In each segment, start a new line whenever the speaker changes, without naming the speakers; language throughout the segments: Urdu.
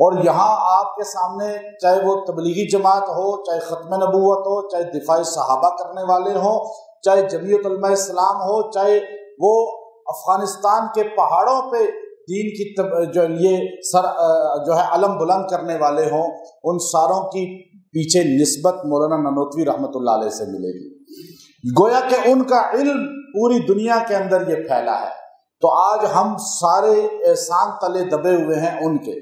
اور یہاں آپ کے سامنے چاہے وہ تبلیغی جماعت ہو، چاہے ختم نبوت ہو، چاہے دفاع صحابہ کرنے والے ہوں، چاہے جمعیت علماء اسلام ہو، چاہے وہ افغانستان کے پہاڑوں پہ دین کی جو ہے علم بلند کرنے والے ہوں، ان ساروں کی پیچھے نسبت مولانا نانوتوی رحمۃ اللہ علیہ سے ملے گی۔ گویا کہ ان کا علم پوری دنیا کے اندر یہ پھیلا ہے، تو آج ہم سارے احسان تلے دبے ہوئے ہیں ان کے۔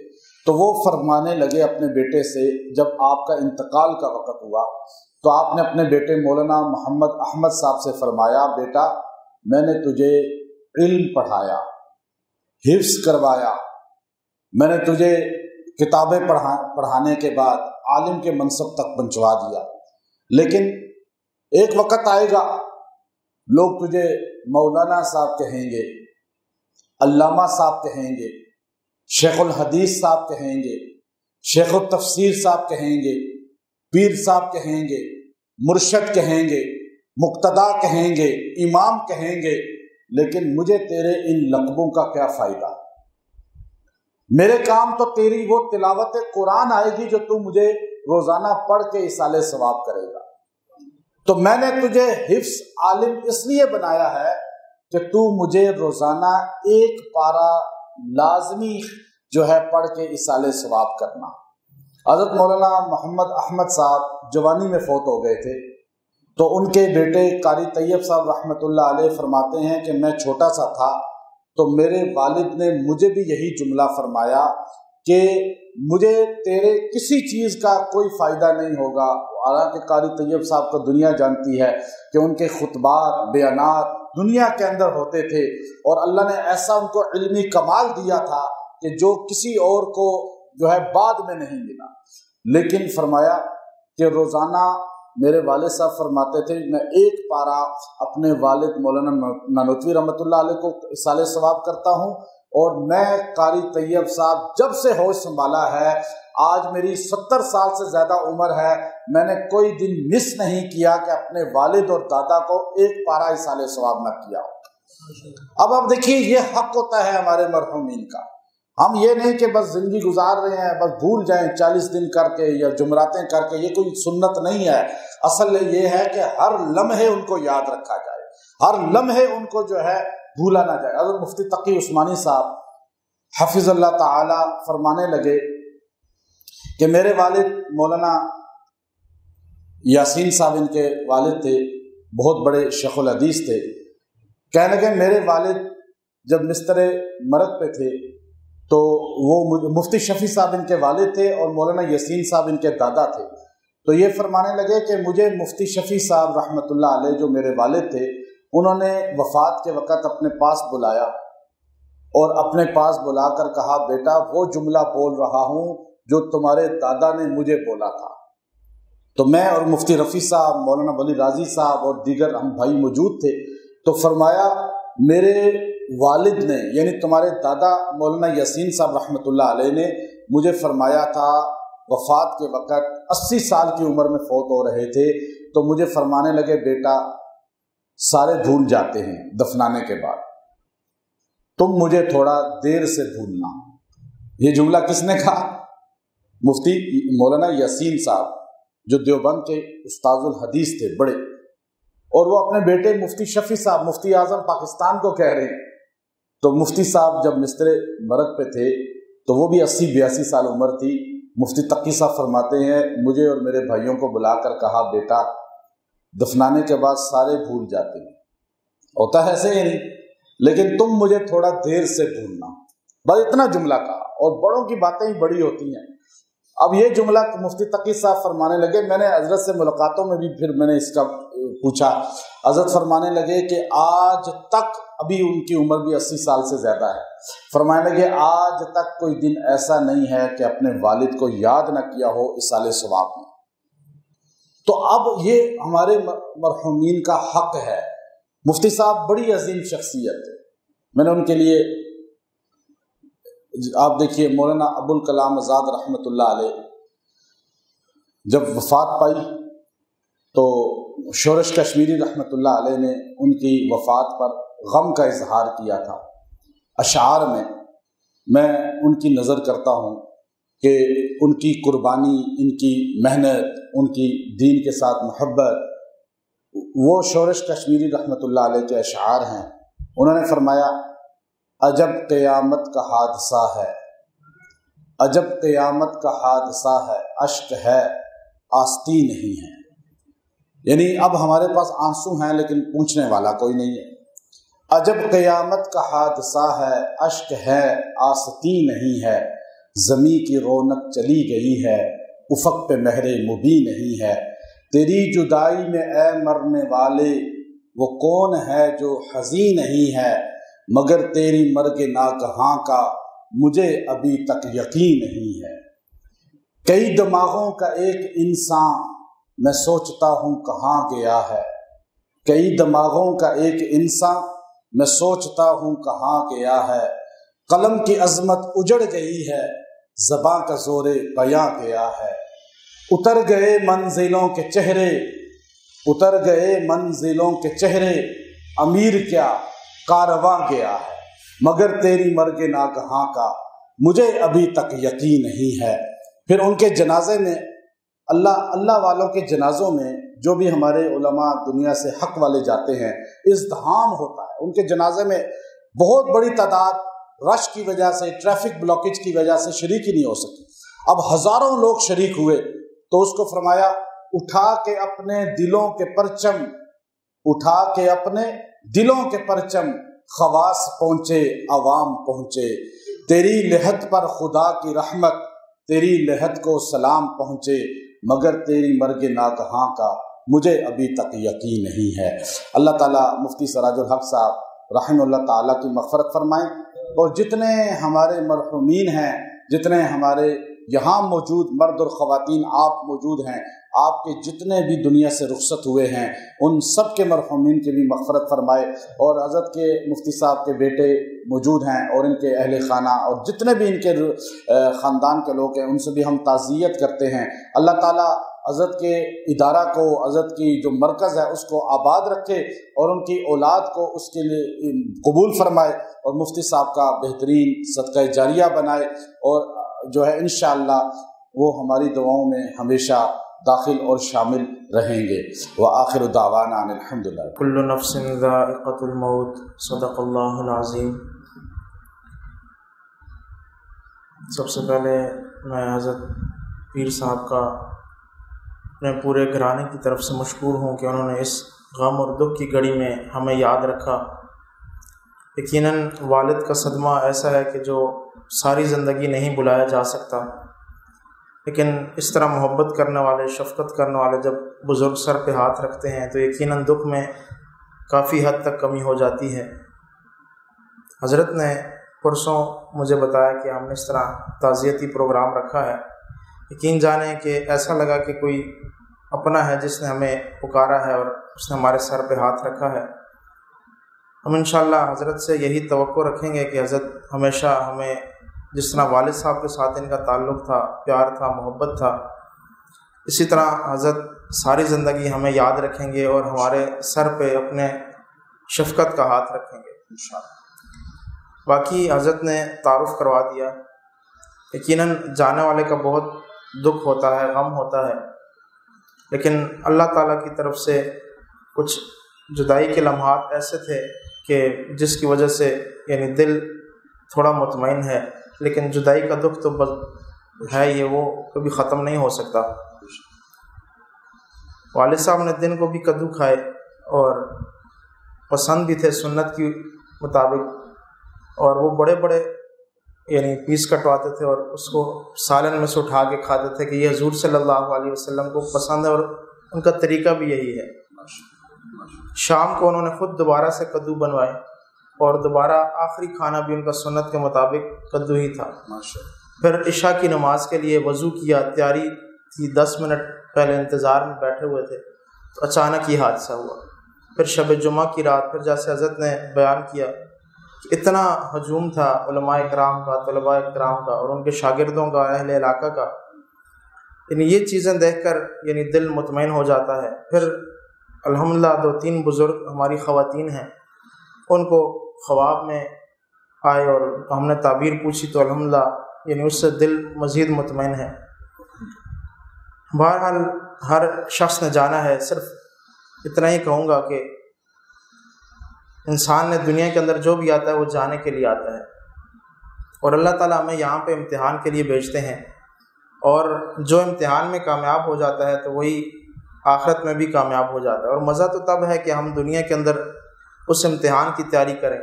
تو وہ فرمانے لگے اپنے بیٹے سے، جب آپ کا انتقال کا وقت ہوا تو آپ نے اپنے بیٹے مولانا محمد احمد صاحب سے فرمایا، بیٹا میں نے تجھے علم پڑھایا، حفظ کروایا، میں نے تجھے کتابیں پڑھانے کے بعد عالم کے منصب تک پہنچوا دیا، لیکن ایک وقت آئے گا لوگ تجھے مولانا صاحب کہیں گے، علامہ صاحب کہیں گے، شیخ الحدیث صاحب کہیں گے، شیخ التفسیر صاحب کہیں گے، پیر صاحب کہیں گے، مرشد کہیں گے، مقتدا کہیں گے، امام کہیں گے، لیکن مجھے تیرے ان لقبوں کا کیا فائدہ؟ میرے کام تو تیری وہ تلاوت قرآن آئے گی جو تو مجھے روزانہ پڑھ کے ایصال ثواب کرے گا۔ تو میں نے تجھے حفظ عالم اس لیے بنایا ہے کہ تو مجھے روزانہ ایک پارہ لازمی جو ہے پڑھ کے ایصال ثواب کرنا۔ حضرت مولانا محمد احمد صاحب جوانی میں فوت ہو گئے تھے، تو ان کے بیٹے قاری طیب صاحب رحمۃ اللہ علیہ فرماتے ہیں کہ میں چھوٹا سا تھا تو میرے والد نے مجھے بھی یہی جملہ فرمایا کہ مجھے تیرے کسی چیز کا کوئی فائدہ نہیں ہوگا۔ حالانکہ قاری طیب صاحب کو دنیا جانتی ہے کہ ان کے خطبات بیانات دنیا کے اندر ہوتے تھے، اور اللہ نے ایسا ان کو علمی کمال دیا تھا کہ جو کسی اور کو جو ہے بعد میں نہیں ملا۔ لیکن فرمایا کہ روزانہ میرے والد صاحب فرماتے تھے میں ایک پارہ اپنے والد مولانا نانوتوی رحمۃ اللہ علیہ کو ایصال ثواب کرتا ہوں، اور میں قاری طیب صاحب جب سے ہوش سنبھالا ہے، آج میری 70 سال سے زیادہ عمر ہے، میں نے کوئی دن مس نہیں کیا کہ اپنے والد اور دادا کو ایک پارہ ایصال ثواب نہ کیا ہو۔ اب دیکھیے یہ حق ہوتا ہے ہمارے مرحومین کا۔ ہم یہ نہیں کہ بس زندگی گزار رہے ہیں، بس بھول جائیں 40 دن کر کے یا جمراتیں کر کے، یہ کوئی سنت نہیں ہے۔ اصل یہ ہے کہ ہر لمحے ان کو یاد رکھا جائے، ہر لمحے ان کو جو ہے بھولا نہ جائے۔ حضرت مفتی تقی عثمانی صاحب حفظ اللہ تعالی فرمانے لگے کہ میرے والد مولانا یاسین صاحب ان کے والد تھے، بہت بڑے شیخ الحدیث تھے۔ کہنے لگے میرے والد جب مستر مرگ پہ تھے تو وہ مفتی شفیع صاحب ان کے والد تھے اور مولانا یاسین صاحب ان کے دادا تھے، تو یہ فرمانے لگے کہ مجھے مفتی شفیع صاحب رحمۃ اللہ علیہ جو میرے والد تھے، انہوں نے وفات کے وقت اپنے پاس بلایا اور اپنے پاس بلا کر کہا بیٹا وہ جملہ بول رہا ہوں جو تمہارے دادا نے مجھے بولا تھا۔ تو میں اور مفتی رفیع صاحب، مولانا ولی راضی صاحب اور دیگر ہم بھائی موجود تھے، تو فرمایا میرے والد نے یعنی تمہارے دادا مولانا یاسین صاحب رحمۃ اللہ علیہ نے مجھے فرمایا تھا، وفات کے وقت 80 سال کی عمر میں فوت ہو رہے تھے، تو مجھے فرمانے لگے بیٹا سارے بھول جاتے ہیں دفنانے کے بعد، تم مجھے تھوڑا دیر سے بھولنا۔ یہ جملہ کس نے کہا؟ مفتی مولانا یاسین صاحب جو دیوبند کے استاذ الحدیث تھے بڑے، اور وہ اپنے بیٹے مفتی شفیع صاحب مفتی اعظم پاکستان کو کہہ رہے ہیں۔ تو مفتی صاحب جب مستر مرگ پہ تھے تو وہ بھی 80-82 سال عمر تھی۔ مفتی تقی صاحب فرماتے ہیں مجھے اور میرے بھائیوں کو بلا کر کہا بیٹا دفنانے کے بعد سارے بھول جاتے ہیں، ہوتا ہے ایسے ہی نہیں، لیکن تم مجھے تھوڑا دیر سے بھولنا، بس اتنا جملہ کہا، اور بڑوں کی باتیں ہی بڑی ہوتی ہیں۔ اب یہ جملہ مفتی تقی صاحب فرمانے لگے، میں نے حضرت سے ملاقاتوں میں بھی پھر میں نے اس کا پوچھا، حضرت فرمانے لگے کہ آج تک، ابھی ان کی عمر بھی 80 سال سے زیادہ ہے، فرمانے لگے آج تک کوئی دن ایسا نہیں ہے کہ اپنے والد کو یاد نہ کیا ہو ایصال ثواب میں۔ تو اب یہ ہمارے مرحومین کا حق ہے۔ مفتی صاحب بڑی عظیم شخصیت ہے، میں نے ان کے لیے آپ دیکھیے مولانا ابوالکلام آزاد رحمۃ اللہ علیہ جب وفات پائی تو شورش کشمیری رحمۃ اللہ علیہ نے ان کی وفات پر غم کا اظہار کیا تھا اشعار میں ان کی نظر کرتا ہوں کہ ان کی قربانی، ان کی محنت، ان کی دین کے ساتھ محبت، وہ شورش کشمیری رحمۃ اللہ علیہ کے اشعار ہیں۔ انہوں نے فرمایا عجب قیامت کا حادثہ ہے، عجب قیامت کا حادثہ ہے، اشک ہے آستی نہیں ہے۔ یعنی اب ہمارے پاس آنسو ہیں لیکن پوچھنے والا کوئی نہیں ہے۔ عجب قیامت کا حادثہ ہے، اشک ہے آستی نہیں ہے، زمیں کی رونق چلی گئی ہے، افق پہ مہر مبیں نہیں ہے۔ تیری جدائی میں اے مرنے والے وہ کون ہے جو حزین نہیں ہے، مگر تیری مرگ ناگہاں کا مجھے ابھی تک یقین نہیں ہے۔ کئی دماغوں کا ایک انسان میں سوچتا ہوں کہاں گیا ہے، کئی دماغوں کا ایک انسان میں سوچتا ہوں کہاں گیا ہے۔ قلم کی عظمت اجڑ گئی ہے، زباں کا زور بیاں گیا ہے۔ اتر گئے منزلوں کے چہرے، اتر گئے منزلوں کے چہرے، امیر کیا کارواں گیا ہے، مگر تیری مرگ ناگہاں کا مجھے ابھی تک یقین نہیں ہے۔ پھر ان کے جنازے میں اللہ والوں کے جنازوں میں جو بھی ہمارے علماء دنیا سے حق والے جاتے ہیں ازدحام ہوتا ہے۔ ان کے جنازے میں بہت بڑی تعداد رش کی وجہ سے، ٹریفک بلاکیج کی وجہ سے شریک ہی نہیں ہو سکی۔ اب ہزاروں لوگ شریک ہوئے تو اس کو فرمایا اٹھا کے اپنے دلوں کے پرچم، اٹھا کے اپنے دلوں کے پرچم، خواص پہنچے عوام پہنچے، تیری لحد پر خدا کی رحمت، تیری لحد کو سلام پہنچے، مگر تیری مرگ ناگہاں کا مجھے ابھی تک یقین نہیں ہے۔ اللہ تعالیٰ مفتی سراج الحق صاحب رحمہ اللہ تعالیٰ کی مغفرت فرمائیں، اور جتنے ہمارے مرحومین ہیں، جتنے ہمارے یہاں موجود مرد اور خواتین آپ موجود ہیں، آپ کے جتنے بھی دنیا سے رخصت ہوئے ہیں، ان سب کے مرحومین کی بھی مغفرت فرمائے، اور حضرت کے مفتی صاحب کے بیٹے موجود ہیں اور ان کے اہل خانہ اور جتنے بھی ان کے خاندان کے لوگ ہیں، ان سے بھی ہم تعزیت کرتے ہیں۔ اللہ تعالیٰ حضرت کے ادارہ کو، حضرت کی جو مرکز ہے اس کو آباد رکھے، اور ان کی اولاد کو اس کے لیے قبول فرمائے، اور مفتی صاحب کا بہترین صدقہ جاریہ بنائے، اور جو ہے انشاءاللہ وہ ہماری دعاؤں میں ہمیشہ داخل اور شامل رہیں گے۔ وآخر دعوانا ان الحمدللہ۔
کل نفس ذائقۃ الموت، صدق اللہ العظیم۔ سب سے پہلے میں حضرت پیر صاحب کا اپنے پورے گھرانے کی طرف سے مشکور ہوں کہ انہوں نے اس غم اور دکھ کی گھڑی میں ہمیں یاد رکھا۔ یقیناً والد کا صدمہ ایسا ہے کہ جو ساری زندگی نہیں بلایا جا سکتا، لیکن اس طرح محبت کرنے والے، شفقت کرنے والے جب بزرگ سر پہ ہاتھ رکھتے ہیں تو یقیناً دکھ میں کافی حد تک کمی ہو جاتی ہے۔ حضرت نے پرسوں مجھے بتایا کہ ہم نے اس طرح تعزیتی پروگرام رکھا ہے۔ یقین جانیں کہ ایسا لگا کہ کوئی اپنا ہے جس نے ہمیں پکارا ہے اور اس نے ہمارے سر پہ ہاتھ رکھا ہے۔ ہم انشاءاللہ حضرت سے یہی توقع رکھیں گے کہ حضرت ہمیشہ ہمیں جس طرح والد صاحب کے ساتھ ان کا تعلق تھا، پیار تھا، محبت تھا، اسی طرح حضرت ساری زندگی ہمیں یاد رکھیں گے اور ہمارے سر پہ اپنے شفقت کا ہاتھ رکھیں گے انشاءاللہ۔ باقی حضرت نے تعارف کروا دیا۔ یقیناً جانے والے کا بہت دکھ ہوتا ہے، غم ہوتا ہے، لیکن اللہ تعالیٰ کی طرف سے کچھ جدائی کے لمحات ایسے تھے کہ جس کی وجہ سے یعنی دل تھوڑا مطمئن ہے، لیکن جدائی کا دکھ تو ہے یہ، وہ کبھی ختم نہیں ہو سکتا۔ والد صاحب نے دن کو بھی کدو کھائے اور پسند بھی تھے سنت کی مطابق، اور وہ بڑے بڑے یعنی پیس کٹواتے تھے اور اس کو سالن میں سے اٹھا کے کھاتے تھے کہ یہ حضور صلی اللہ علیہ وسلم کو پسند ہے، اور ان کا طریقہ بھی یہی ہے۔ شام کو انہوں نے خود دوبارہ سے کدو بنوائے، اور دوبارہ آخری کھانا بھی ان کا سنت کے مطابق کدو ہی تھا۔ پھر عشاء کی نماز کے لیے وضو کیا، تیاری تھی، 10 منٹ پہلے انتظار میں بیٹھے ہوئے تھے تو اچانک یہ حادثہ ہوا۔ پھر شب جمعہ کی رات، پھر جیسے حضرت نے بیان کیا کہ اتنا ہجوم تھا علماء کرام کا، طلباء کرام کا اور ان کے شاگردوں کا، اہل علاقہ کا، یعنی یہ چیزیں دیکھ کر یعنی دل مطمئن ہو جاتا ہے۔ پھر الحمدللہ 2-3 بزرگ ہماری خواتین ہیں، ان کو خواب میں آئے اور ہم نے تعبیر پوچھی تو الحمدللہ یعنی اس سے دل مزید مطمئن ہے۔ بہرحال ہر شخص نے جانا ہے، صرف اتنا ہی کہوں گا کہ انسان نے دنیا کے اندر جو بھی آتا ہے وہ جانے کے لیے آتا ہے، اور اللہ تعالیٰ ہمیں یہاں پہ امتحان کے لیے بھیجتے ہیں، اور جو امتحان میں کامیاب ہو جاتا ہے تو وہی آخرت میں بھی کامیاب ہو جاتا ہے۔ اور مزہ تو تب ہے کہ ہم دنیا کے اندر اس امتحان کی تیاری کریں،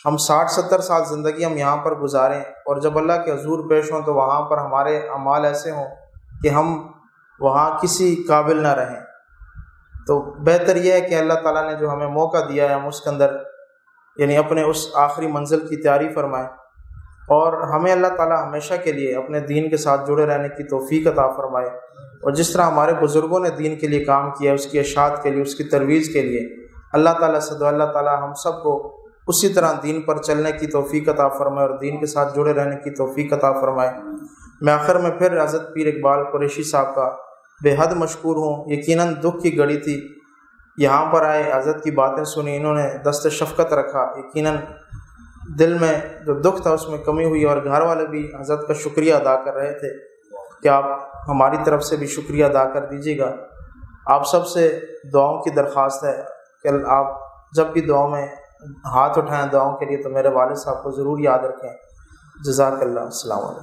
ہم 60-70 سال زندگی ہم یہاں پر گزاریں، اور جب اللہ کے حضور پیش ہوں تو وہاں پر ہمارے اعمال ایسے ہوں کہ ہم وہاں کسی قابل نہ رہیں۔ تو بہتر یہ ہے کہ اللہ تعالیٰ نے جو ہمیں موقع دیا ہے ہم اس کے اندر یعنی اپنے اس آخری منزل کی تیاری فرمائیں، اور ہمیں اللہ تعالیٰ ہمیشہ کے لیے اپنے دین کے ساتھ جڑے رہنے کی توفیق عطا فرمائے، اور جس طرح ہمارے بزرگوں نے دین کے لیے کام کیا، اس کی اشاعت کے لیے، اس کی ترویج کے لیے، اللہ تعالیٰ سے دعا اللہ تعالیٰ ہم سب کو اسی طرح دین پر چلنے کی توفیق عطا فرمائے اور دین کے ساتھ جڑے رہنے کی توفیق عطا فرمائے۔ میں آخر میں پھر حضرت پیر اقبال قریشی صاحب کا بے حد مشکور ہوں۔ یقیناً دکھ کی گھڑی تھی، یہاں پر آئے، حضرت کی باتیں سنی، انہوں نے دست شفقت رکھا، یقیناً دل میں جو دکھ تھا اس میں کمی ہوئی، اور گھر والے بھی حضرت کا شکریہ ادا کر رہے تھے کہ آپ ہماری طرف سے بھی شکریہ ادا کر دیجیے گا۔ آپ سب سے دعاؤں کی درخواست ہے کہ آپ جب بھی دعاؤں میں ہاتھ اٹھائیں دعاؤں کے لیے تو میرے والد صاحب کو ضرور یاد رکھیں۔ جزاک اللہ۔ السلام علیکم۔